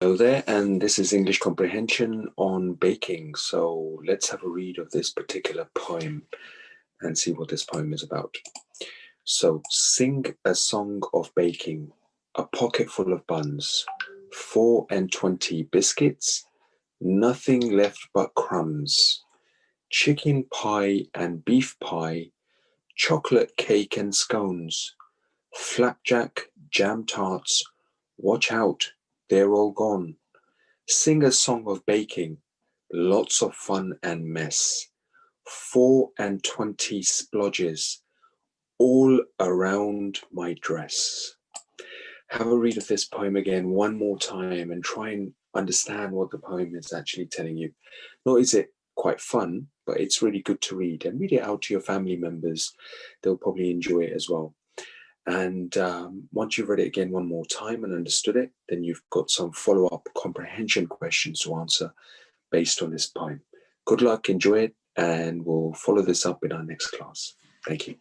Hello there, and this is English Comprehension on baking. So let's have a read of this particular poem and see what this poem is about. So, sing a song of baking, a pocket full of buns, 24 biscuits, nothing left but crumbs, chicken pie and beef pie, chocolate cake and scones, flapjack, jam tarts, watch out, they're all gone. Sing a song of baking, lots of fun and mess. 24 splodges, all around my dress. Have a read of this poem again one more time and try and understand what the poem is actually telling you. Not is it quite fun, but it's really good to read, and read it out to your family members. They'll probably enjoy it as well. And once you've read it again one more time and understood it, then you've got some follow-up comprehension questions to answer based on this poem. Good luck, enjoy it, and we'll follow this up in our next class. Thank you.